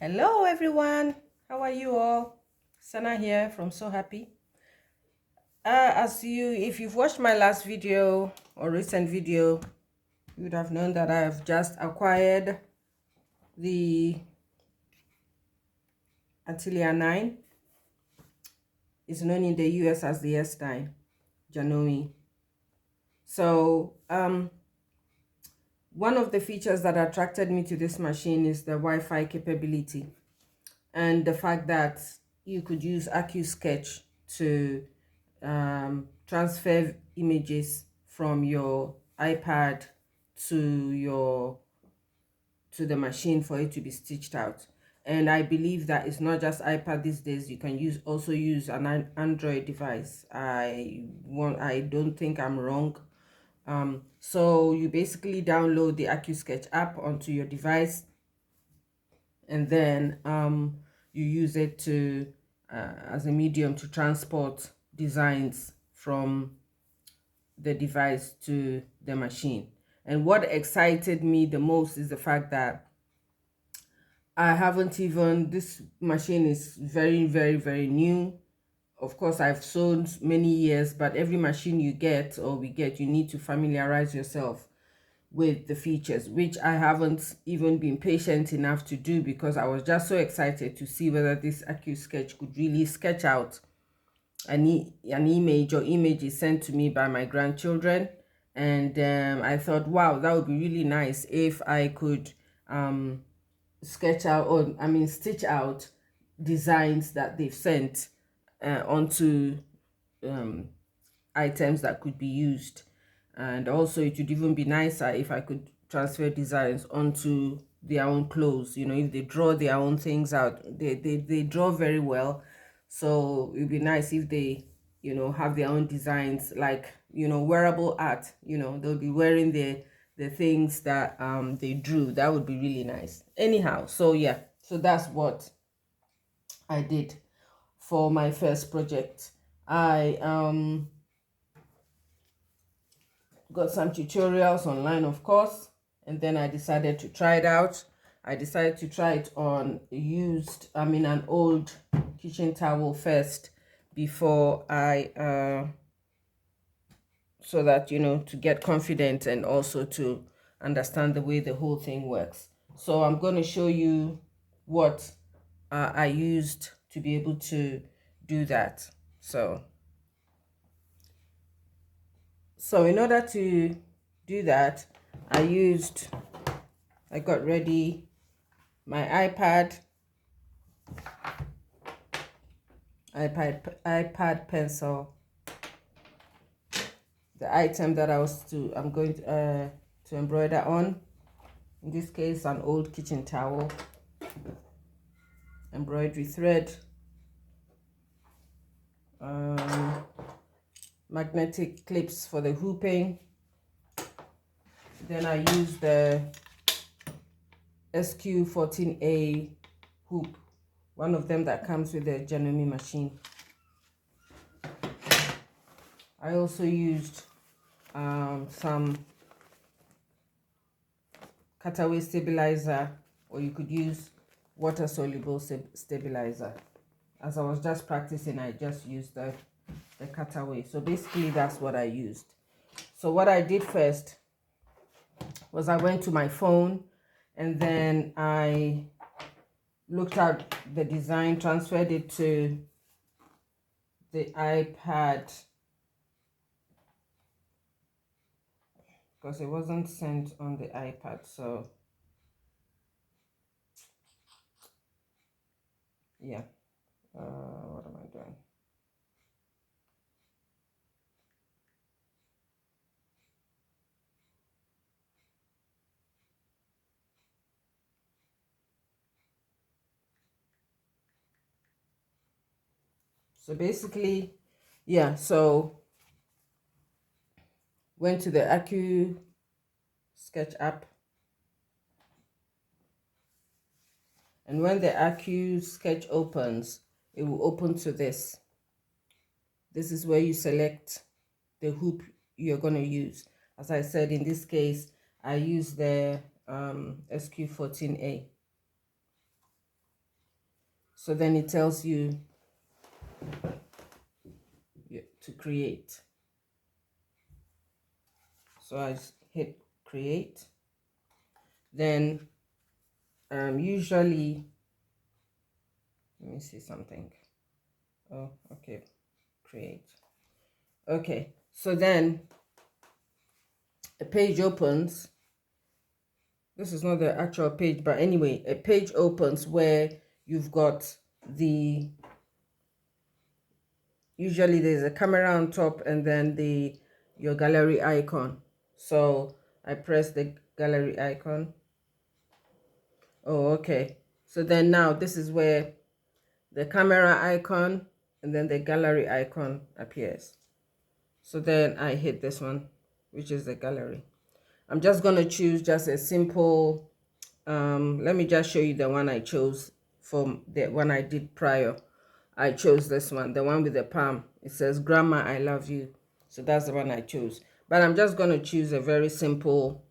Hello everyone, how are you all? Sana here from So Happy. If you've watched my last video or recent video, you would have known that I've just acquired the Atelier 9. It's known in the US as the S9, Janome. So one of the features that attracted me to this machine is the Wi-Fi capability and the fact that you could use AccuSketch to transfer images from your iPad to the machine for it to be stitched out. And I believe that it's not just iPad these days. You can also use an Android device. I don't think I'm wrong. So you basically download the AccuSketch app onto your device, and then you use it to as a medium to transport designs from the device to the machine. And what excited me the most is the fact that this machine is very, very, very new. Of course, I've sold many years, but every machine you get or we get, you need to familiarize yourself with the features, which I haven't even been patient enough to do, because I was just so excited to see whether this AccuSketch could really sketch out an image or images sent to me by my grandchildren. And I thought, wow, that would be really nice if I could stitch out designs that they've sent onto items that could be used. And also it would even be nicer if I could transfer designs onto their own clothes. If they draw their own things out, they draw very well. So it'd be nice if they have their own designs, like wearable art. They'll be wearing the things that they drew. That would be really nice. Anyhow, so yeah, so that's what I did for my first project. I got some tutorials online, of course, and then I decided to try it out. I decided to try it on an old kitchen towel first, before so that to get confident and also to understand the way the whole thing works. So I'm going to show you what I used to be able to do that. So in order to do that, I got ready my iPad pencil, the item that I'm going to embroider on. In this case, an old kitchen towel, embroidery thread, magnetic clips for the hooping. Then I used the SQ14A hoop, one of them that comes with the Janome machine. I also used some cutaway stabilizer, or you could use water soluble stabilizer. As I was just practicing, I just used the cutaway. So basically that's what I used. So what I did first was I went to my phone, and then I looked at the design, transferred it to the iPad, because it wasn't sent on the iPad. So yeah, what am I doing? So basically, yeah, so went to the AccuSketch app, and when the AccuSketch opens, it will open to this. This is where you select the hoop you're going to use. As I said, in this case, I use the SQ14A. So then it tells you to create. So I hit create. Then usually, let me see something. Oh, okay, create. Okay, so then a page opens. This is not the actual page, but anyway, a page opens where you've got usually there's a camera on top and then your gallery icon. So I press the gallery icon. Oh, okay. So then now this is where the camera icon and then the gallery icon appears. So then I hit this one, which is the gallery. I'm just going to choose just a simple, let me just show you the one I chose from the one I did prior. I chose this one, the one with the palm. It says, Grandma, I love you. So that's the one I chose. But I'm just going to choose a very simple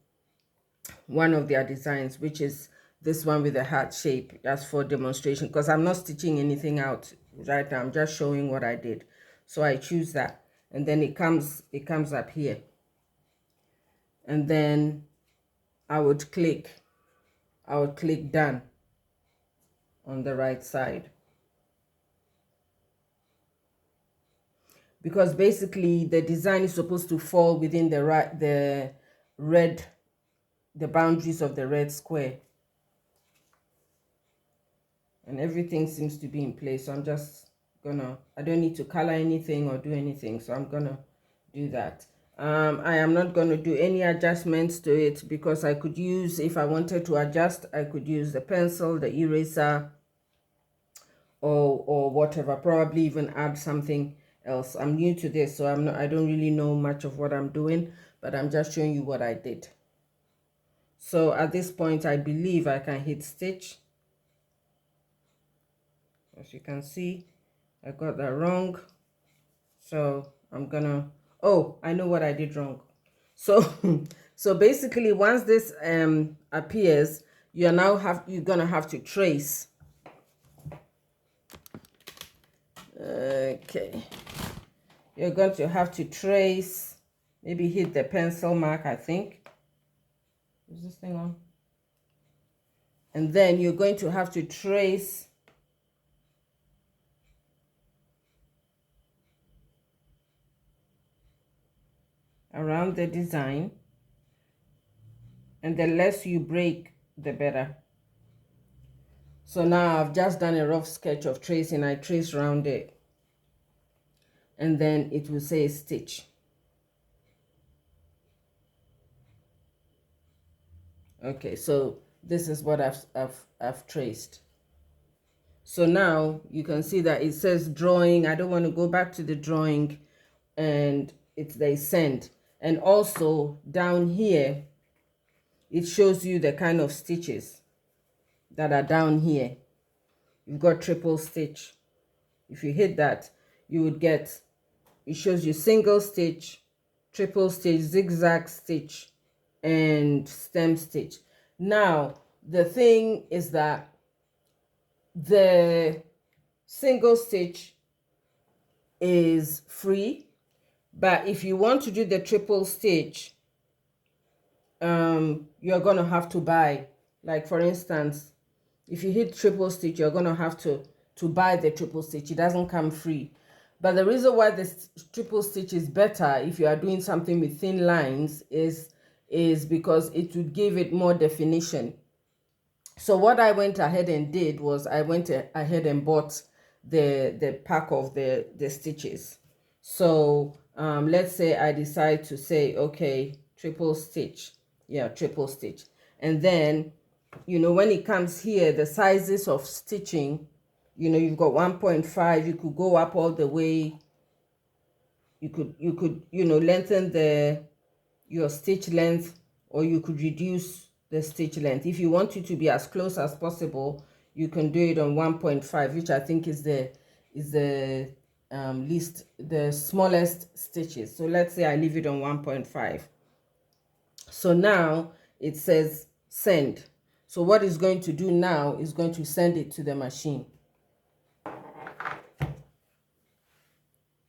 one of their designs, which is this one with the heart shape, just for demonstration, because I'm not stitching anything out right now. I'm just showing what I did. So I choose that. And then it comes up here. And then I would click done on the right side. Because basically the design is supposed to fall within the boundaries of the red square. And everything seems to be in place. So I'm just I don't need to color anything or do anything. So I'm gonna do that. I am not going to do any adjustments to it because I could use, if I wanted to adjust, I could use the pencil, the eraser, or whatever, probably even add something else. I'm new to this, so I don't really know much of what I'm doing, but I'm just showing you what I did. So at this point, I believe I can hit stitch. As you can see, I got that wrong. So I'm gonna, oh, I know what I did wrong. So so basically once this appears, you're gonna have to trace. Okay, you're going to have to trace, maybe hit the pencil mark, I think. Is this thing on? And then you're going to have to trace around the design, and the less you break, the better. So now I've just done a rough sketch of tracing. I trace around it, and then it will say stitch. Okay, so this is what I've traced. So now you can see that it says drawing. I don't want to go back to the drawing, and they send. And also down here, it shows you the kind of stitches that are down here. You've got triple stitch. If you hit that, you would get, it shows you single stitch, triple stitch, zigzag stitch, and stem stitch. Now, the thing is that the single stitch is free, but if you want to do the triple stitch, you're gonna have to buy. Like for instance, if you hit triple stitch, you're gonna have to buy the triple stitch. It doesn't come free. But the reason why this triple stitch is better if you are doing something with thin lines is because it would give it more definition. So what I went ahead and did was I went ahead and bought the pack of the stitches. So let's say I decide to say, okay, triple stitch. Yeah, triple stitch. And then, when it comes here, the sizes of stitching, you've got 1.5, you could go up all the way. You could lengthen your stitch length, or you could reduce the stitch length. If you want it to be as close as possible, you can do it on 1.5, which I think is the the smallest stitches. So let's say I leave it on 1.5. So now it says send. So what it's going to do now is going to send it to the machine.